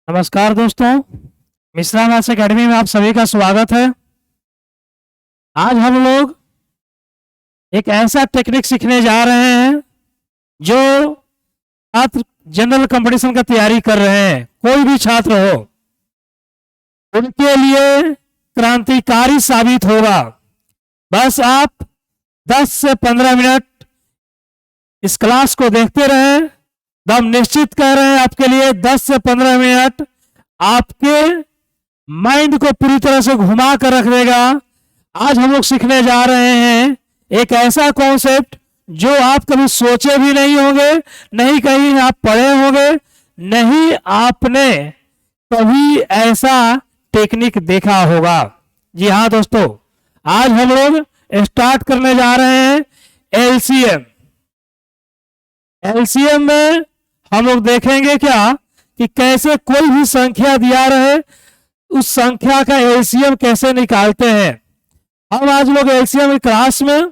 नमस्कार दोस्तों, Mishra maths academy में आप सभी का स्वागत है। आज हम लोग एक ऐसा टेक्निक सीखने जा रहे हैं जो छात्र जनरल कंपटीशन का तैयारी कर रहे हैं, कोई भी छात्र हो, उनके लिए क्रांतिकारी साबित होगा। बस आप 10 से 15 मिनट इस क्लास को देखते रहें। हम निश्चित कह रहे हैं आपके लिए 10 से 15 मिनट आपके माइंड को पूरी तरह से घुमा कर रख देगा। आज हम लोग सीखने जा रहे हैं एक ऐसा कॉन्सेप्ट जो आप कभी सोचे भी नहीं होंगे, नहीं कहीं आप पढ़े होंगे, नहीं आपने कभी ऐसा टेक्निक देखा होगा। जी हाँ दोस्तों, आज हम लोग स्टार्ट करने जा रहे हैं एलसीएम। एलसीएम में हम लोग देखेंगे क्या कि कैसे कोई भी संख्या दिया रहे उस संख्या का एलसीएम कैसे निकालते हैं। हम आज लोग एलसीएम की क्लास में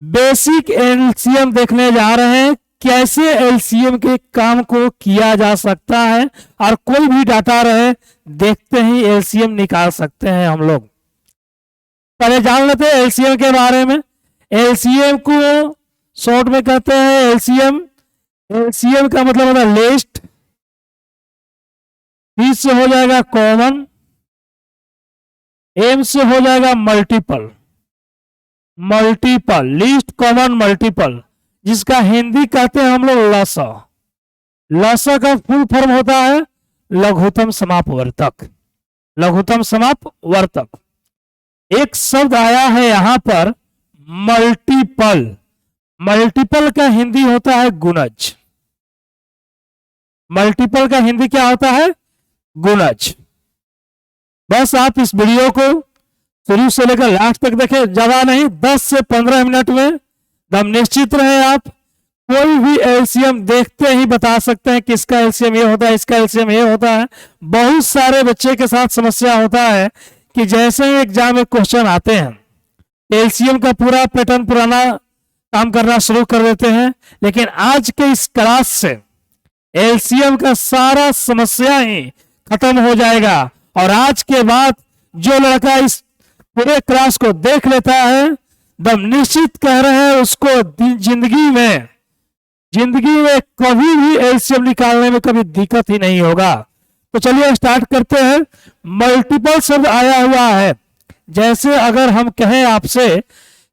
बेसिक एलसीएम देखने जा रहे हैं, कैसे एलसीएम के काम को किया जा सकता है और कोई भी डाटा रहे देखते ही एलसीएम निकाल सकते हैं हम लोग। पहले जान लेते हैं एलसीएम के बारे में। एलसीएम को शॉर्ट में कहते हैं एलसीएम। एलसीएम का मतलब होता है लिस्ट, सी से हो जाएगा कॉमन, एम से हो जाएगा multiple. Multiple, list, common, multiple, जिसका हिंदी कहते हैं हम लोग लसा। लसा का फुल फॉर्म होता है लघुत्तम समापवर्तक। लघुत्तम समापवर्तक। एक शब्द आया है यहां पर मल्टीपल। मल्टीपल का हिंदी होता है गुणज। मल्टीपल का हिंदी क्या होता है? गुणज। बस आप इस वीडियो को शुरू से लेकर लास्ट तक देखें, ज्यादा नहीं, 10 से 15 मिनट में एकदम निश्चित रहे। आप कोई भी एलसीएम देखते ही बता सकते हैं कि इसका एलसीएम ये होता है, इसका एलसीएम ये होता है। बहुत सारे बच्चे के साथ समस्या होता है कि जैसे ही एग्जाम में क्वेश्चन आते हैं एलसीएम का पूरा पैटर्न पुराना काम करना शुरू कर देते हैं, लेकिन आज के इस क्लास से एलसीएम का सारा समस्या ही खत्म हो जाएगा। और आज के बाद जो लड़का इस पूरे क्लास को देख लेता है, दम निश्चित कह रहे हैं उसको जिंदगी में कभी भी एलसीएम निकालने में कभी दिक्कत ही नहीं होगा। तो चलिए स्टार्ट करते हैं। मल्टीपल शब्द आया हुआ है। जैसे अगर हम कहें आपसे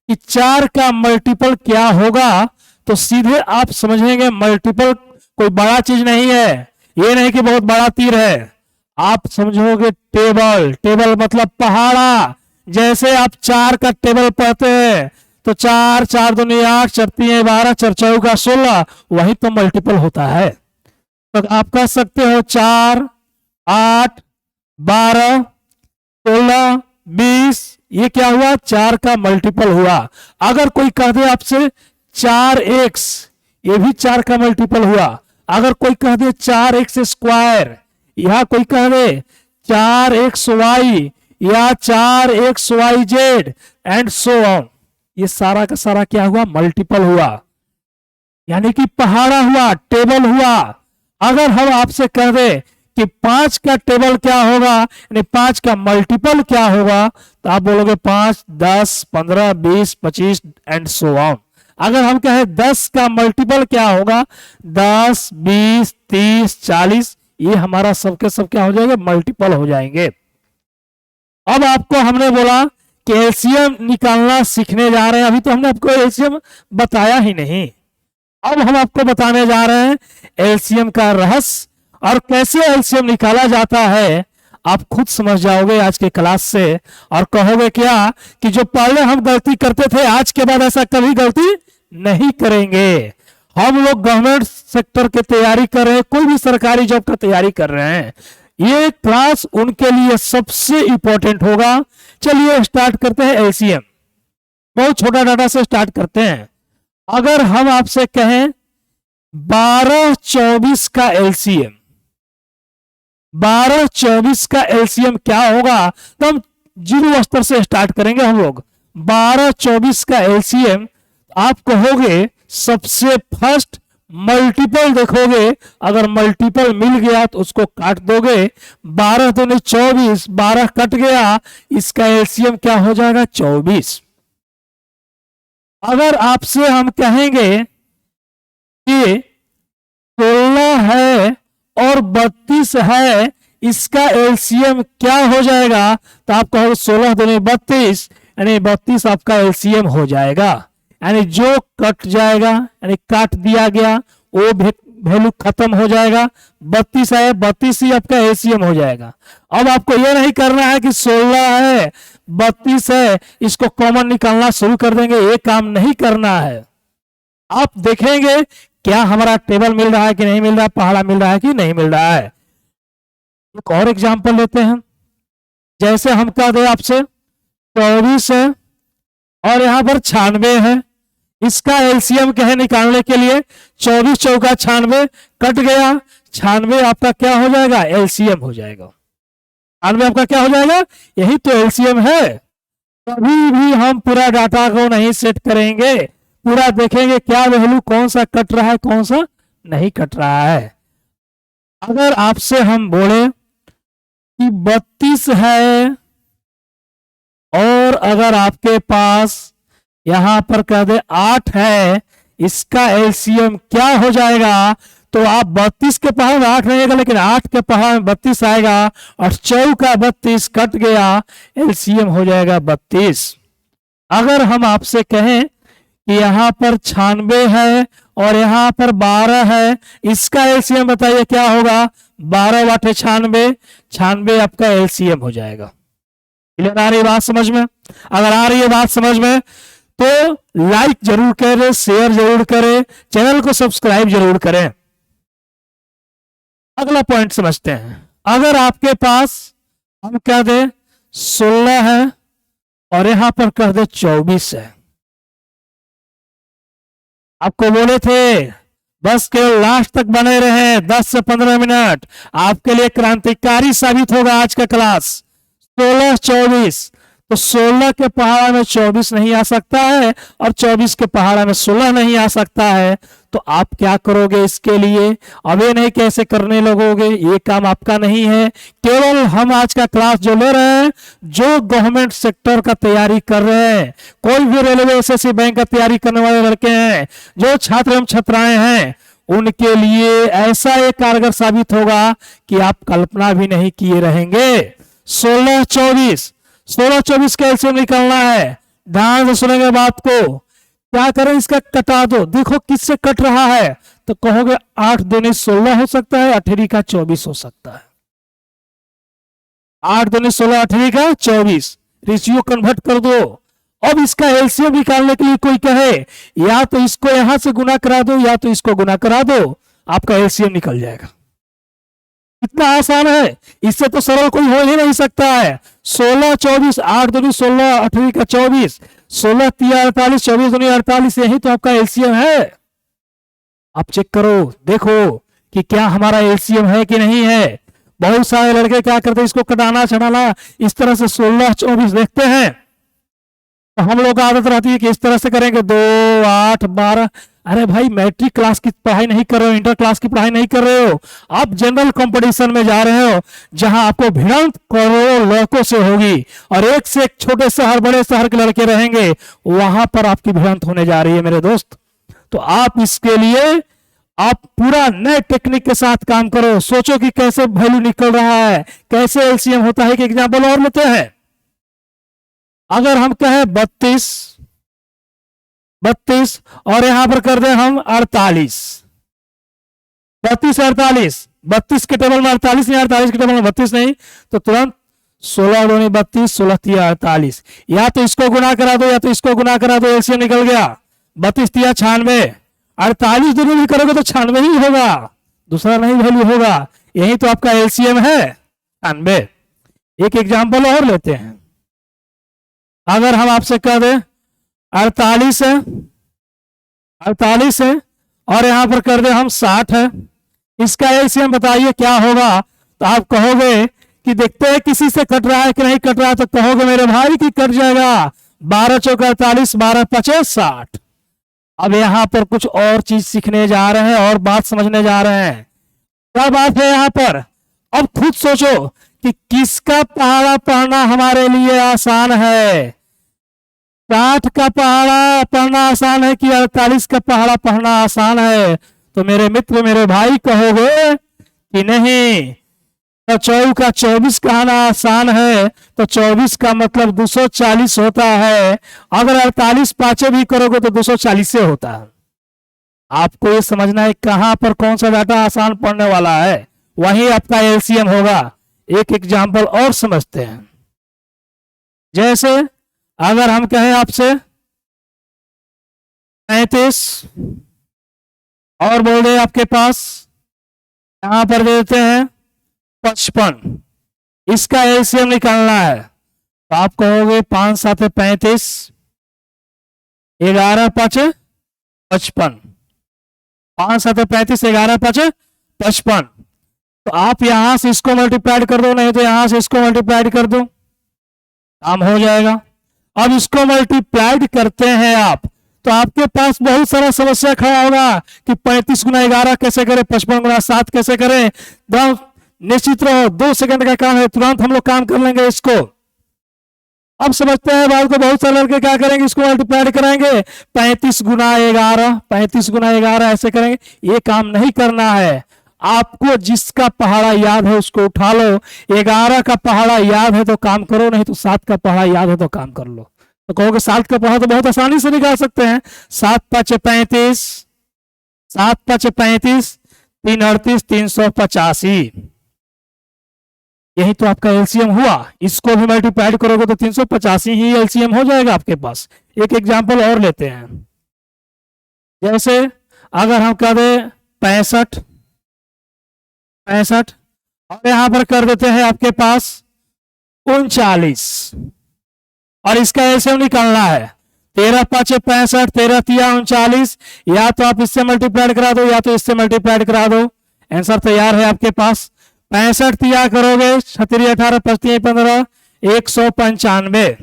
कि 4 का मल्टीपल क्या होगा, तो सीधे आप समझेंगे मल्टीपल कोई बड़ा चीज नहीं है। ये नहीं कि बहुत बड़ा तीर है, आप समझोगे टेबल। टेबल मतलब पहाड़ा। जैसे आप 4 का टेबल पढ़ते हैं तो 4 4 दूनी 8, 4 3 12, 4 चौका 16, वही तो मल्टीपल होता है। तो आप कह सकते हो 4 8 12 16 20, ये क्या हुआ? 4 का मल्टीपल हुआ। अगर कोई कह दे आपसे 4x, ये भी 4 का मल्टीपल हुआ। अगर कोई कह दे 4x स्क्वायर, या कोई कह दे 4xy या 4xyz एंड सो ऑन, ये सारा का सारा क्या हुआ? मल्टीपल हुआ, यानी कि पहाड़ा हुआ, टेबल हुआ। अगर हम आपसे कह दे कि 5 का टेबल क्या होगा, यानी 5 का मल्टीपल क्या होगा, तो आप बोलोगे 5 10 15 20 25 एंड सो ऑन। अगर हम कहें 10 का मल्टीपल क्या होगा, 10 20 30 40, ये हमारा सबके सब क्या हो जाएगा? मल्टीपल हो जाएंगे। अब आपको हमने बोला कि एलसीएम निकालना सीखने जा रहे हैं। अभी तो हमने आपको एलसीएम बताया ही नहीं। अब हम आपको बताने जा रहे हैं एलसीएम का रहस्य और कैसे एलसीएम निकाला जाता है। आप खुद समझ जाओगे आज के क्लास से और कहोगे क्या कि जो पहले हम गलती करते थे आज के बाद ऐसा कभी गलती नहीं करेंगे। हम लोग गवर्नमेंट सेक्टर की तैयारी कर रहे हैं, कोई भी सरकारी जॉब का तैयारी कर रहे हैं, ये क्लास उनके लिए सबसे इंपॉर्टेंट होगा। चलिए स्टार्ट करते हैं एलसीएम। बहुत छोटा डाटा से स्टार्ट करते हैं। अगर हम आपसे कहें 12 24 का एलसीएम, 12 24 का एलसीएम क्या होगा, तो हम 0 स्तर से स्टार्ट करेंगे। हम लोग 12 24 का एलसीएम आप कहोगे सबसे फर्स्ट मल्टीपल देखोगे, अगर मल्टीपल मिल गया तो उसको काट दोगे। 12 दूनी 24, 12 कट गया, इसका एलसीएम क्या हो जाएगा? 24। अगर आपसे हम कहेंगे कि 16 है और 32 है, इसका एलसीएम क्या हो जाएगा? तो आप कहोगे 16 दूनी 32, यानी 32 आपका एलसीएम हो जाएगा। यानी जो कट जाएगा, यानी काट दिया गया, वो वैल्यू खत्म हो जाएगा। 32 है, 32 ही आपका एलसीएम हो जाएगा। अब आपको ये नहीं करना है कि 16 है 32 है इसको कॉमन निकालना शुरू कर देंगे, ये काम नहीं करना है। आप देखेंगे क्या हमारा टेबल मिल रहा है कि नहीं मिल रहा है, पहाड़ा मिल रहा है कि नहीं मिल रहा है। एक और एग्जांपल लेते हैं। जैसे हम कह दे आपसे 24 है और यहां पर 96 है, इसका एलसीएम कहे निकालने के लिए 24 चौका 96 कट गया, 96 आपका क्या हो जाएगा? एलसीएम हो जाएगा। 96 आपका क्या हो जाएगा? यही तो एलसीएम है। कभी भी हम पूरा डाटा को नहीं सेट करेंगे, पूरा देखेंगे क्या वैल्यू कौन सा कट रहा है कौन सा नहीं कट रहा है। अगर आपसे हम बोले कि 32 है और अगर आपके पास यहां पर कह दे 8 है, इसका एलसीएम क्या हो जाएगा? तो आप 32 के पहाड़ में 8 रहेगा, लेकिन 8 के पहाड़ में 32 आएगा और चौका 32 कट गया, एलसीएम हो जाएगा 32। अगर हम आपसे कहें कि यहां पर 96 है और यहां पर 12 है, इसका एलसीएम बताइए क्या होगा? 12 बटे 96, 96 आपका एलसीएम हो जाएगा। क्लियर आ रही है बात समझ में? अगर आ रही है बात समझ में तो लाइक जरूर करें, शेयर जरूर करें, चैनल को सब्सक्राइब जरूर करें। अगला पॉइंट समझते हैं। अगर आपके पास हम कह दे 16 है और यहां पर कह दे 24 है, आपको बोले थे बस केवल लास्ट तक बने रहे, 10 से 15 मिनट आपके लिए क्रांतिकारी साबित होगा आज का क्लास। 16 24, तो 16 के पहाड़ा में 24 नहीं आ सकता है और 24 के पहाड़ा में 16 नहीं आ सकता है। तो आप क्या करोगे इसके लिए? अब ये नहीं कैसे करने लगोगे, ये काम आपका नहीं है। केवल हम आज का क्लास जो ले रहे हैं, जो गवर्नमेंट सेक्टर का तैयारी कर रहे हैं, कोई भी रेलवे एसएससी बैंक का तैयारी करने वाले लड़के हैं, जो छात्र एवं छात्राएं हैं, उनके लिए ऐसा एक कारगर साबित होगा कि आप कल्पना भी नहीं किए रहेंगे। 16 24, 16 24 का एलसीएम निकालना है। ध्यान से सुनेंगे बात को। क्या करें? इसका कटा दो। देखो किससे कट रहा है, तो कहोगे 8 दूनी 16 हो सकता है, 8 का 24 हो सकता है। 8 दूनी 16, 8 का 24, रेशियो कन्वर्ट कर दो। अब इसका एलसीएम निकालने के लिए कोई कहे या तो इसको यहां से गुना करा दो या तो इसको गुना करा दो, आपका एलसीएम निकल जाएगा। इतना आसान है, इससे तो सरल कोई हो ही नहीं सकता है। 16 24, 8 दूनी 16, 8 का 24, 16 3 48, 24 दूनी 48, यही तो आपका एलसीएम है। आप चेक करो, देखो कि क्या हमारा एलसीएम है कि नहीं है। बहुत सारे लड़के क्या करते हैं, इसको कटाना चढ़ाना इस तरह से 16 24 देखते हैं, तो हम लोग आदत रहती है कि इस तरह से करेंगे 2 8 12। अरे भाई मैट्रिक क्लास की पढ़ाई नहीं कर रहे हो, इंटर क्लास की पढ़ाई नहीं कर रहे हो, आप जनरल कंपटीशन में जा रहे हो जहां आपको भिड़ंत करोड़ों लड़कों से होगी और एक से एक छोटे शहर बड़े शहर के लड़के रहेंगे, वहां पर आपकी भिड़ंत होने जा रही है मेरे दोस्त। तो आप इसके लिए आप पूरा नए टेक्निक के साथ काम करो, सोचो कि कैसे वैल्यू निकल रहा है, कैसे एलसीएम होता है। एक एग्जाम्पल और लेते हैं। अगर हम कहें 32 और यहां पर कर दें हम 48, 32 48, 32 के टेबल में 48 नहीं, 48 के टेबल में 32 नहीं, तो तुरंत 16 दूनी 32, 16 3 48, या तो इसको गुना करा दो या तो इसको गुना करा दो, एलसीएम निकल गया। 32 3 96, 48 दूनी भी करोगे तो 96 ही होगा, दूसरा नहीं वैल्यू होगा। यही तो आपका एलसीएम है 96। एक एग्जाम्पल और लेते हैं। अगर हम आपसे कह दें 48 है, 48 है और यहां पर कर दे हम 60 है, इसका एलसीएम बताइए क्या होगा। तो आप कहोगे कि देखते हैं किसी से कट रहा है कि नहीं कट रहा है, तो कहोगे मेरे भाई कि कट जाएगा। 12 चौका 48, 12 5 60। अब यहाँ पर कुछ और चीज सीखने जा रहे हैं और बात समझने जा रहे हैं। क्या बात है यहाँ पर? अब खुद सोचो कि किसका पहाड़ा पढ़ना हमारे लिए आसान है। 60 का पहाड़ा पढ़ना आसान है कि 48 का पहाड़ा पढ़ना आसान है? तो मेरे मित्र, मेरे भाई कहोगे कि नहीं, तो 24 का 24 कहना आसान है, तो 24 का मतलब 240 होता है। अगर 48 पांचे भी करोगे तो 240 से होता है। आपको ये समझना है कहां पर कौन सा डाटा आसान पढ़ने वाला है, वही आपका एलसीएम होगा। एक एग्जांपल और समझते हैं। जैसे अगर हम कहें आपसे 35 और बोल रहे आपके पास यहां पर देते हैं 55, इसका एलसीएम निकालना है, तो आप कहोगे 5 7 35, 11 5 55, 5 7 35, 11 5 55। तो आप यहां से इसको मल्टीप्लाइड कर दो, नहीं तो यहां से इसको मल्टीप्लाइड कर दो, काम हो जाएगा। अब इसको मल्टीप्लाइड करते हैं आप, तो आपके पास बहुत सारा समस्या खड़ा होगा कि 35 गुना 11 कैसे करें, 55 गुना 7 कैसे करें। निश्चित रहो, 2 सेकंड का काम है, तुरंत हम लोग काम कर लेंगे इसको। अब समझते हैं बात को। बहुत सारे लड़के क्या करेंगे, इसको मल्टीप्लाइड करेंगे, 35 गुना 11, 35 गुना 11 ऐसे करेंगे। ये काम नहीं करना है। आपको जिसका पहाड़ा याद है उसको उठा लो। 11 का पहाड़ा याद है तो काम करो, नहीं तो 7 का पहाड़ा याद है तो काम कर लो। तो कहोगे 7 का पहाड़ा तो बहुत आसानी से निकाल सकते हैं। 7 5 35, 7 5 35, 3 38, 385। यही तो आपका एलसीएम हुआ। इसको भी मल्टीप्लाइड करोगे तो 385 ही एलसीएम हो जाएगा आपके पास। एक एग्जांपल और लेते हैं। जैसे अगर हम कह दें 65 और यहां पर कर देते हैं आपके पास 39, और इसका एलसीएम निकालना है। 13 5 65, 13 3 39। या तो आप इससे मल्टीप्लाइड करा दो या तो इससे मल्टीप्लाइड करा दो, आंसर तैयार है आपके पास। 65 तिया करोगे, 36 18 55 15, 195।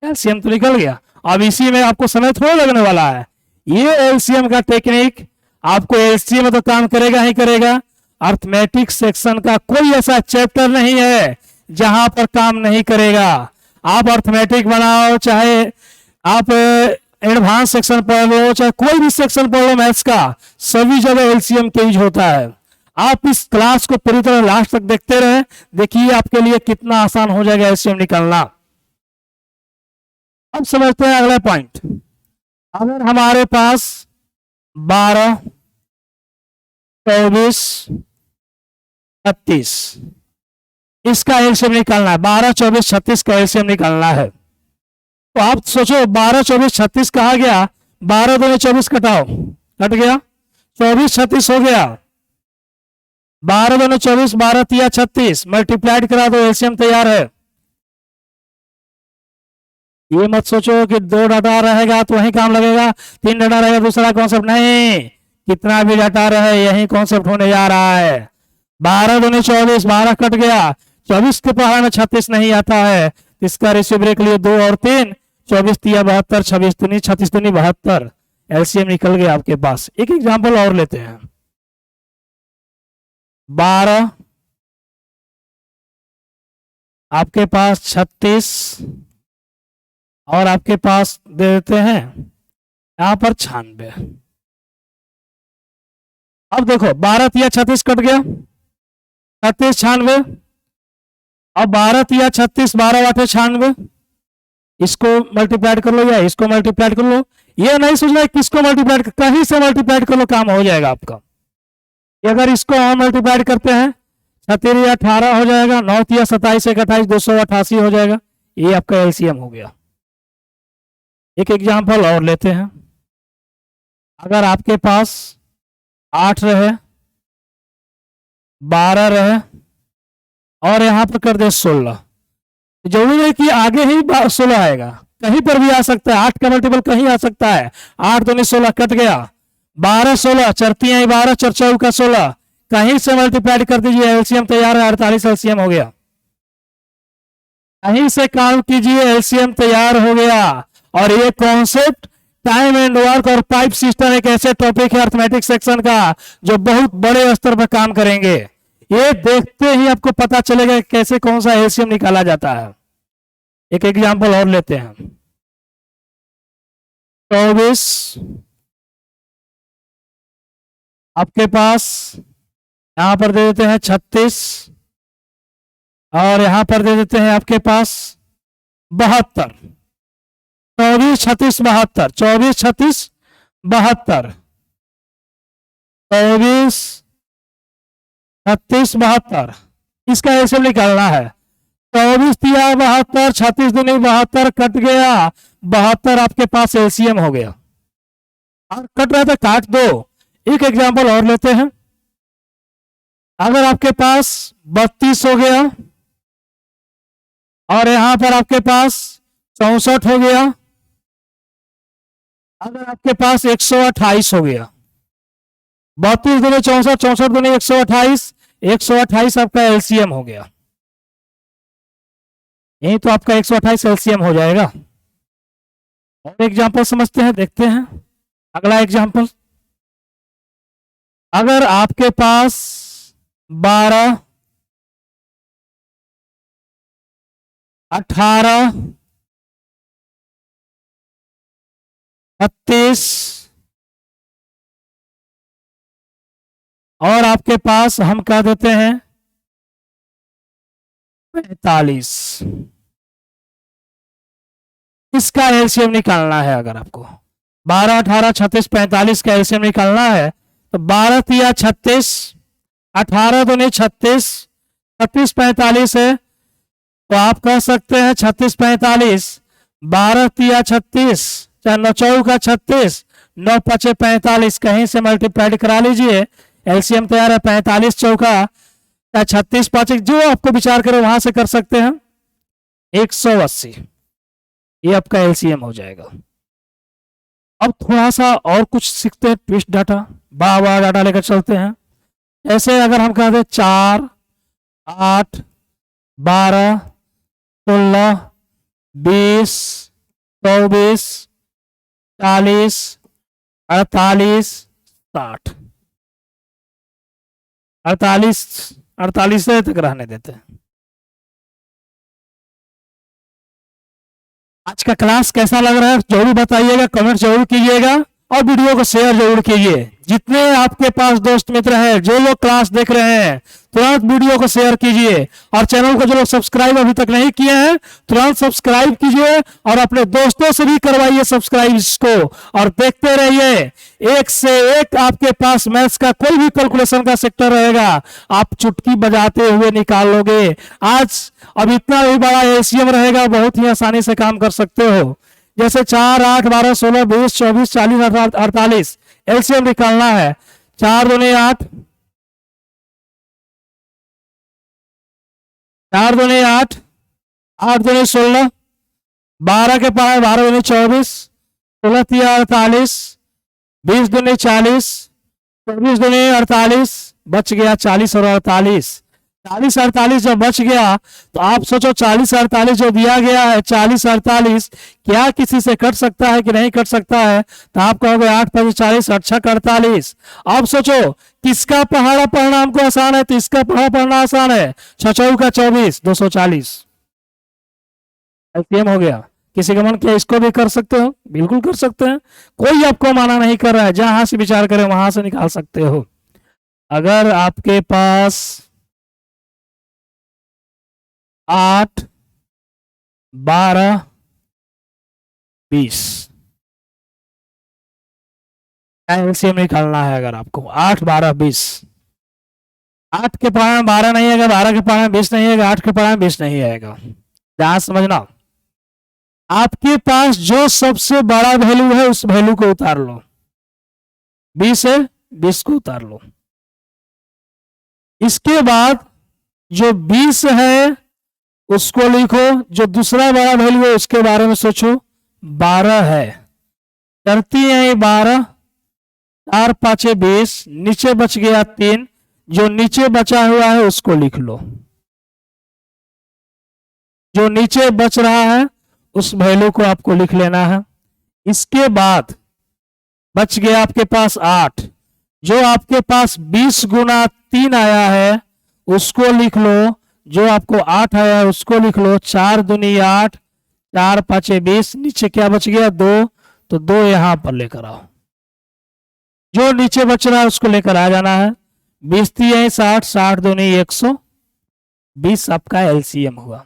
एलसीएम तो निकल गया। अब इसी में आपको समय थोड़ा लगने वाला है। ये एलसीएम का टेक्निक आपको एलसीएम में तो काम करेगा ही करेगा। अर्थमेटिक सेक्शन का कोई ऐसा चैप्टर नहीं है जहां पर काम नहीं करेगा। आप अर्थमेटिक बनाओ, चाहे आप एडवांस सेक्शन पढ़ लो, चाहे कोई भी सेक्शन पढ़ लो मैथ्स का, सभी जगह एलसीएम का यूज होता है। आप इस क्लास को पूरी तरह लास्ट तक देखते रहे, देखिए आपके लिए कितना आसान हो जाएगा एलसीएम निकालना। अब समझते हैं अगला पॉइंट। अगर हमारे पास 12 24 36 इसका एलसीएम निकालना है, 12 24 36 का एलसीएम निकालना है। तो आप सोचो 12 24 36 कहा गया, 12 2 24 कटाओ, कट गया, 24 36 हो गया। 12 2 24, 12 3 36, मल्टीप्लाइड करा दो, एलसीएम तैयार है। ये मत सोचो कि 2 डाटा रहेगा तो वही काम लगेगा, 3 डाटा रहेगा दूसरा कॉन्सेप्ट नहीं। कितना भी डाटा रहे यही कॉन्सेप्ट होने जा रहा है। 12 2 24, 12 कट गया, 24 के पहाड़ में 36 नहीं आता है, इसका रेशियो ब्रेक लिए 2 और 3, 24 3 72, 26 3 36 3 72, एलसीएम निकल गया आपके पास। एक एग्जांपल और लेते हैं। 12 आपके पास 36 और आपके पास दे देते हैं यहां पर 96। अब देखो 12 3 36 कट गया, 36 96। अब 12 3 36, 12 8 96, इसको मल्टीप्लाइड कर लो या इसको मल्टीप्लाइड कर लो। ये नहीं सोचना है किसको मल्टीप्लाइड, कहीं से मल्टीप्लाइड कर लो, काम हो जाएगा आपका। अगर इसको हम मल्टीप्लाइड करते हैं 36 18 हो जाएगा, 9 3 27 1 28, 288 हो जाएगा। ये आपका एलसीएम हो गया। एक एग्जांपल और लेते हैं। अगर आपके पास 8 रहे, 12 रहे और यहां पर कर दे 16, जरूरी है कि आगे ही 16 आएगा, कहीं पर भी आ सकता है। 8 का मल्टीपल कहीं आ सकता है। 8 2 16 कट गया, 12 16 चरती है 12, 4 4 का 16, कहीं से मल्टीप्लाइड कर दीजिए, एलसीएम तैयार है। 48 एलसीएम हो गया। कहीं से काम कीजिए, एलसीएम तैयार हो गया। और ये कॉन्सेप्ट टाइम एंड वर्क और पाइप सिस्टम एक ऐसे टॉपिक है अर्थमेटिक सेक्शन का जो बहुत बड़े स्तर पर काम करेंगे। ये देखते ही आपको पता चलेगा कैसे कौन सा एलसीएम निकाला जाता है। एक एग्जांपल और लेते हैं। 24 आपके पास यहां पर दे देते हैं 36 और यहां पर दे देते हैं आपके पास 72। 24 36 72, 24 36 72, 24 36 72, इसका एलसीएम निकालना है। 24 दिया 72, 36 दूनी 72, कट गया 72, आपके पास एलसीएम हो गया। और कट रहा था काट दो। एक एग्जांपल और लेते हैं। अगर आपके पास 32 हो गया और यहां पर आपके पास 64 हो गया, अगर आपके पास 128 हो गया, 32 दूनी 64, 64 दूनी 128, 128 आपका एलसीएम हो गया। यही तो आपका 128 एलसीएम हो जाएगा। और एग्जांपल समझते हैं, देखते हैं अगला एग्जांपल। अगर आपके पास 12, 18, 32 और आपके पास हम कह देते हैं 45, इसका एलसीएम निकालना है। अगर आपको 12, 18, 36, 45 का एलसीएम निकालना है तो 12 तिया 36, 18 दूनी 36, 36 45 है तो आप कह सकते हैं 36 45, 12 तिया 36, चाहे 9 चौका 36, 9 पचे 45, कहीं से मल्टीप्लाइड करा लीजिए, एलसीएम तैयार है। 45 चौका 36 5, जो आपको विचार करें वहां से कर सकते हैं। 180 ये आपका एलसीएम हो जाएगा। अब थोड़ा सा और कुछ सीखते हैं, ट्विस्ट डाटा, बड़ा डाटा लेकर चलते हैं। ऐसे अगर हम कहते हैं 4, 8, 12, 16, 20, 24, 40, 48, 60, 48 तक रहने देते हैं। आज का क्लास कैसा लग रहा है जरूर बताइएगा, कमेंट जरूर कीजिएगा और वीडियो को शेयर जरूर कीजिए। जितने आपके पास दोस्त मित्र हैं, जो लोग क्लास देख रहे हैं, तुरंत वीडियो को शेयर कीजिए और चैनल को जो लोग सब्सक्राइब अभी तक नहीं किए हैं तुरंत सब्सक्राइब कीजिए और अपने दोस्तों से भी करवाइए सब्सक्राइब इसको और देखते रहिए। एक से एक आपके पास मैथ्स का कोई भी कैलकुलेशन का सेक्टर रहेगा, आप चुटकी बजाते हुए निकाल लोगे। आज अब इतना भी बड़ा एलसीएम रहेगा, बहुत ही आसानी से काम कर सकते हो। जैसे 4, 8, 12, 16, 20, 24, 40, 48 एलसीएम निकालना है। 4 दूनी 8, 4 दूनी 8, 8 दूनी 16, 12 के पाए 12 दूनी 24, 16 तिया 48, 20 दूनी 40, 24 दूनी 48, बच गया 40 और 48। 40 48 जब बच गया तो आप सोचो 40 48 जो दिया गया है 40 48 क्या किसी से कट सकता है कि नहीं कट सकता है? तो आप कहोगे 8 5 40, 8 48। अब सोचो किसका पहाड़ा पढ़ना हमको आसान है तो इसका पहाड़ा पढ़ना आसान है। 6 चौका 24, 240 एलसीएम हो गया। किसी का मन किया इसको भी कर सकते हो, बिल्कुल कर सकते हैं, कोई आपको माना नहीं कर रहा है। जहां से विचार करें वहां से निकाल सकते हो। अगर आपके पास 8, 12, 20 एलसीएम निकालना है। अगर आपको 8, 12, 20, 8 के पारा में 12 नहीं आएगा, 12 के पारा में 20 नहीं आएगा, 8 के पारा में 20 नहीं आएगा। ध्यान समझना, आपके पास जो सबसे बड़ा वैल्यू है उस वैल्यू को उतार लो। 20 है, 20 को उतार लो। इसके बाद जो 20 है उसको लिखो, जो दूसरा बड़ा वैल्यू है उसके बारे में सोचो। 12 है, करती है 12, 4 5 20, नीचे बच गया 3, जो नीचे बचा हुआ है उसको लिख लो। जो नीचे बच रहा है उस वैल्यू को आपको लिख लेना है। इसके बाद बच गया आपके पास 8। जो आपके पास 20 गुना 3 आया है उसको लिख लो, जो आपको 8 आया है उसको लिख लो। 4 दूनी 8, 4 पाँचे 20, नीचे क्या बच गया 2, तो 2 यहां पर लेकर आओ। जो नीचे बच रहा है उसको लेकर आ जाना है। 20 3 60, 60 दूनी 120 आपका एलसीएम हुआ।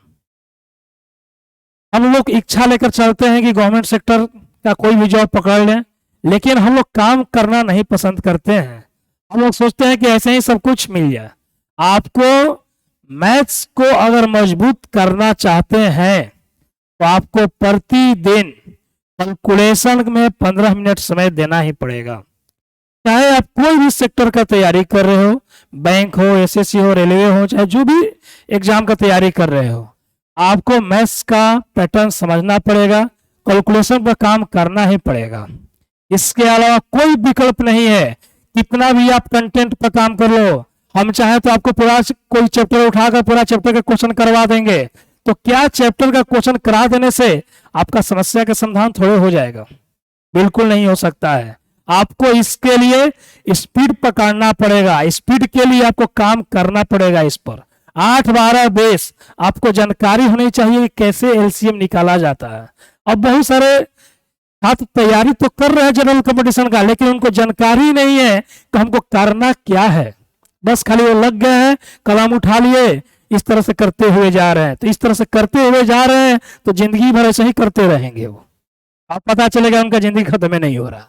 हम लोग इच्छा लेकर चलते हैं कि गवर्नमेंट सेक्टर का कोई भी जॉब पकड़ लें, लेकिन हम लोग काम करना नहीं पसंद करते हैं। हम लोग सोचते हैं कि ऐसे ही सब कुछ मिल जाए। आपको मैथ्स को अगर मजबूत करना चाहते हैं तो आपको प्रतिदिन कैलकुलेशन में 15 मिनट समय देना ही पड़ेगा। चाहे आप कोई भी सेक्टर का तैयारी कर रहे हो, बैंक हो, एसएससी हो, रेलवे हो, चाहे जो भी एग्जाम का तैयारी कर रहे हो, आपको मैथ्स का पैटर्न समझना पड़ेगा, कैलकुलेशन पर काम करना ही पड़ेगा। इसके अलावा कोई विकल्प नहीं है। कितना भी आप कंटेंट पर काम कर लो, हम चाहे तो आपको पूरा कोई चैप्टर उठाकर पूरा चैप्टर का क्वेश्चन करवा देंगे, तो क्या चैप्टर का क्वेश्चन करा देने से आपका समस्या का समाधान थोड़े हो जाएगा? बिल्कुल नहीं हो सकता है। आपको इसके लिए स्पीड पकड़ना पड़ेगा, स्पीड के लिए आपको काम करना पड़ेगा। इस पर 8 12 बेस आपको जानकारी होनी चाहिए कि कैसे एलसीएम निकाला जाता है। अब बहुत सारे छात्र तैयारी तो कर रहे हैं जनरल कंपटीशन का, लेकिन उनको जानकारी नहीं है कि हमको करना क्या है। बस खाली वो लग गए हैं, कलम उठा लिए, इस तरह से करते हुए जा रहे हैं। तो इस तरह से करते हुए जा रहे हैं तो जिंदगी भर ऐसे ही करते रहेंगे वो। अब पता चलेगा उनका जिंदगी खत्म ही नहीं हो रहा।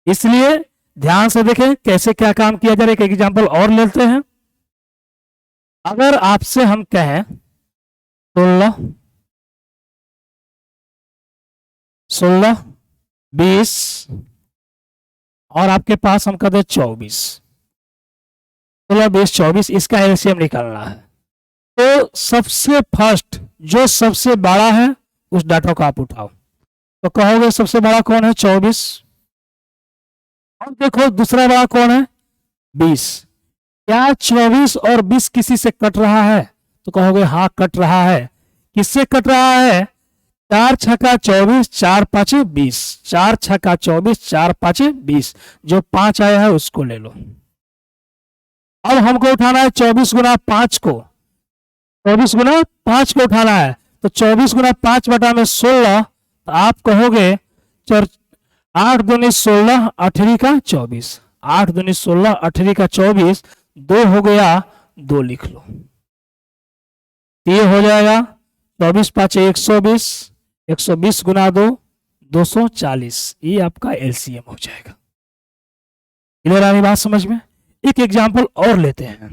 इसलिए ध्यान से देखें कैसे क्या काम किया जा रहा है। एक एग्जाम्पल और लेते हैं। अगर आपसे हम कहें 16 20 और आपके पास हम कहते 24, 16 20 24, इसका एलसीएम निकालना है, तो सबसे फर्स्ट जो सबसे बड़ा है उस डाटा को आप उठाओ। तो कहोगे सबसे बड़ा कौन है? 24। और देखो दूसरा बड़ा कौन है? 20। क्या 24 और 20 किसी से कट रहा है? तो कहोगे हाँ कट रहा है। किससे कट रहा है? 4 छक्का 24, 4 पाँचे 20, 4 छक्का 24, 4 पाँचे 20। जो 5 आया है उसको ले लो। अब हमको उठाना है 24 गुना 5 को, 24 गुना 5 को उठाना है। तो 24 गुना 5 बटा में 16, तो आप कहोगे 8 दूनी 16, 8 का 24, 8 दूनी 16, 8 का 24, 2 हो गया, 2 लिख लो। ये हो जाएगा 24 पाँचे 120, 120 गुना 2 240। ये आपका एलसीएम हो जाएगा। क्लियर आ रही बात समझ में? एक एग्जाम्पल और लेते हैं।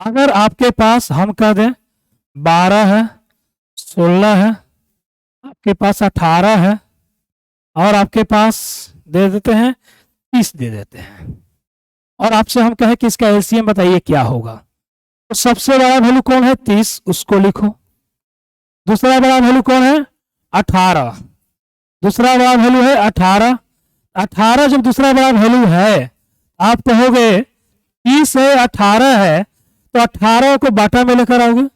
अगर आपके पास हम कह दें 12 है, 16 है, आपके पास 18 है, और आपके पास दे देते हैं 30 दे देते हैं, और आपसे हम कहें कि इसका एलसीएम बताइए क्या होगा। तो सबसे बड़ा वैल्यू कौन है? 30, उसको लिखो। दूसरा बड़ा वैल्यू कौन है? 18। दूसरा बड़ा वैल्यू है 18। 18 जब दूसरा बड़ा वैल्यू है, आप कहोगे 30 है 18 है, तो 18 को बाटा में लेकर आओगे।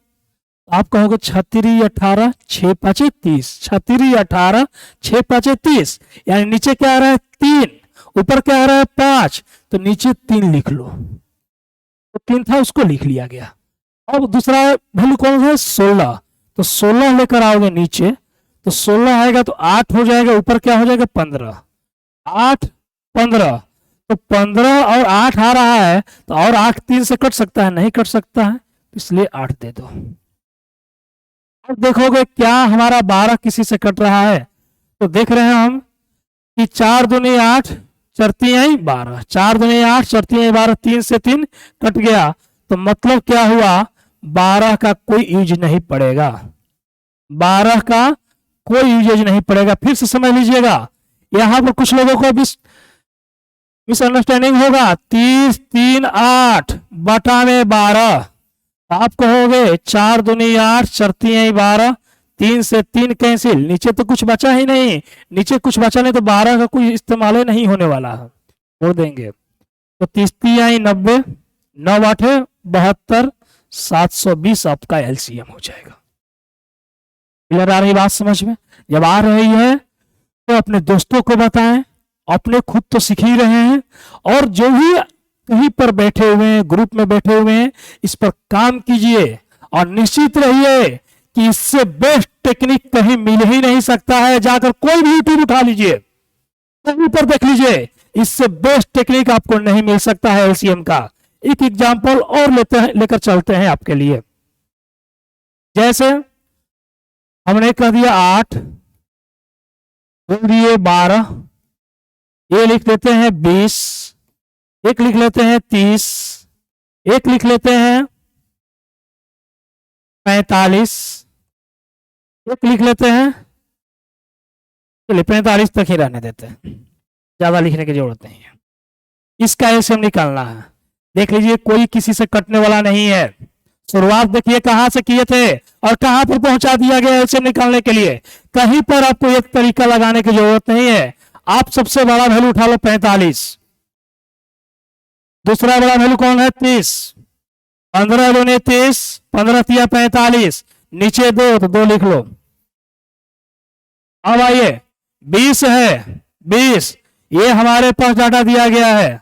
आप कहोगे 36 18, 6 पाँचे 30, 36 18, 6 पाँचे 30। यानी नीचे क्या आ रहा है? 3, ऊपर क्या आ रहा है? 5, तो नीचे 3 लिख लो। तो 3 था उसको लिख लिया गया। अब दूसरा वैल्यू कौन है? 16। तो 16 लेकर आओगे नीचे, तो 16 आएगा तो 8 हो जाएगा, ऊपर क्या हो जाएगा? 15। 8 15, तो 15 और 8 आ रहा है, तो और 8 3 से कट सकता है? नहीं कट सकता है, इसलिए 8 दे दो। अब देखोगे क्या हमारा 12 किसी से कट रहा है? तो देख रहे हैं हम कि 4 दूनी 8, 4 3 12, 4 दूनी 8, 4 3 12, 3 से 3 कट गया। तो मतलब क्या हुआ? 12 का कोई यूज नहीं पड़ेगा, 12 का कोई यूजेज नहीं पड़ेगा। फिर से समझ लीजिएगा, यहां पर कुछ लोगों को मिसअंडरस्टैंडिंग होगा। 30 3 8 बटा में 12, आप कहोगे 4 दूनी 8, 4 3 12, 3 से 3 कैंसिल, नीचे तो कुछ बचा ही नहीं। नीचे कुछ बचा नहीं तो 12 का कोई इस्तेमाल ही नहीं होने वाला है, छोड़ देंगे। तो 30 3 90, 9 8 72, 720 आपका एलसीएम हो जाएगा। क्लियर आ रही बात समझ में? जब आ रही है तो अपने दोस्तों को बताएं, अपने खुद तो सीख ही रहे हैं, और जो भी कहीं पर बैठे हुए हैं, ग्रुप में बैठे हुए हैं, इस पर काम कीजिए और निश्चित रहिए कि इससे बेस्ट टेक्निक कहीं मिल ही नहीं सकता है। जाकर कोई भी यूट्यूब उठा लीजिए, कहीं पर देख लीजिए, इससे बेस्ट टेक्निक आपको नहीं मिल सकता है एलसीएम का। एक एग्जांपल और लेकर चलते हैं आपके लिए। जैसे हमने कह दिया 8, बोल दिए 12, ये लिख लेते हैं 20, एक लिख लेते हैं 30, एक लिख लेते हैं 45, एक लिख लेते हैं, चलिए 45 तक ही रहने देते हैं, ज्यादा लिखने की जरूरत नहीं है। इसका एलसीएम निकालना है। देख लीजिए कोई किसी से कटने वाला नहीं है। शुरुआत देखिए कहां से किए थे और कहां पर पहुंचा दिया गया एलसीएम निकालने के लिए। कहीं पर आपको एक तरीका लगाने की जरूरत नहीं है। आप सबसे बड़ा वैल्यू उठा लो 45, दूसरा बड़ा वैल्यू कौन है 30, 15 दूनी 30, 15 तिया 45, नीचे 2 तो 2 लिख लो। अब आइए 20 है, 20 ये हमारे पास डाटा दिया गया है,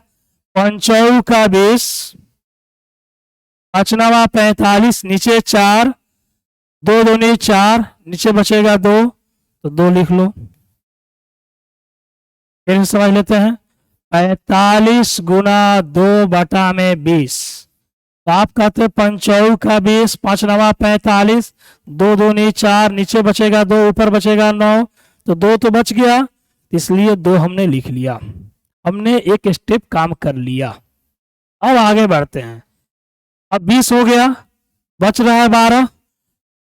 5 का 20, 5 45, नीचे 4, 2 दूनी 4, नीचे बचेगा 2 तो 2 लिख लो। फिर समझ लेते हैं 45 गुना 2 बटा में 20, तो आप कहते 5 का 20, 5 9 45, 2 दूनी 4, नीचे बचेगा 2, ऊपर बचेगा 9 तो 2 तो बच गया, इसलिए 2 हमने लिख लिया। हमने एक स्टेप काम कर लिया। अब आगे बढ़ते हैं। अब 20 हो गया, बच रहा है 12,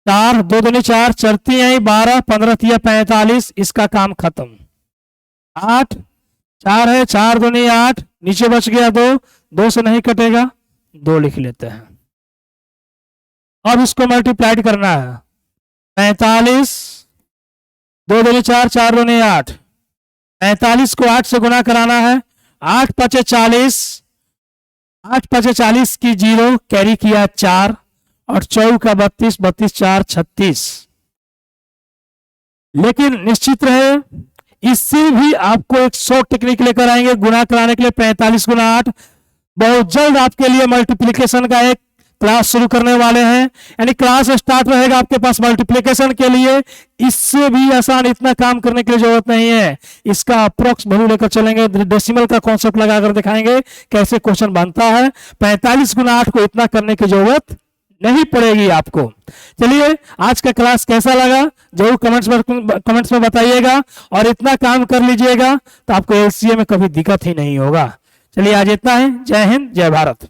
4 2 दूनी 4, चलती है 12, 15 तिया 45, इसका काम खत्म। 8 4 है, 4 दूनी 8, नीचे बच गया 2, 2 से नहीं कटेगा, 2 लिख लेते हैं। अब इसको मल्टीप्लाइड करना है, 45 2 दूनी 4, 4 दूनी 8, 45 को 8 से गुना कराना है, 8 5 40, 8 5 40 की 0 कैरी किया 4, और 4 का 32, 32 4 36। लेकिन निश्चित रहे इससे भी आपको एक 100 टेक्निक लेकर आएंगे गुना कराने के लिए। 45 गुना 8, बहुत जल्द आपके लिए मल्टीप्लिकेशन का एक क्लास शुरू करने वाले हैं, यानी क्लास स्टार्ट रहेगा आपके पास मल्टीप्लिकेशन के लिए। इससे भी आसान इतना काम करने की जरूरत नहीं है, इसका अप्रोक्स वैल्यू लेकर चलेंगे, डेसिमल का कॉन्सेप्ट लगाकर दिखाएंगे कैसे क्वेश्चन बनता है। 45 गुना 8 को इतना करने की जरूरत नहीं पड़ेगी आपको। चलिए आज का क्लास कैसा लगा जरूर कमेंट्स में बताइएगा, और इतना काम कर लीजिएगा तो आपको एलसीए में कभी दिक्कत ही नहीं होगा। चलिए आज इतना है। जय हिंद, जय भारत।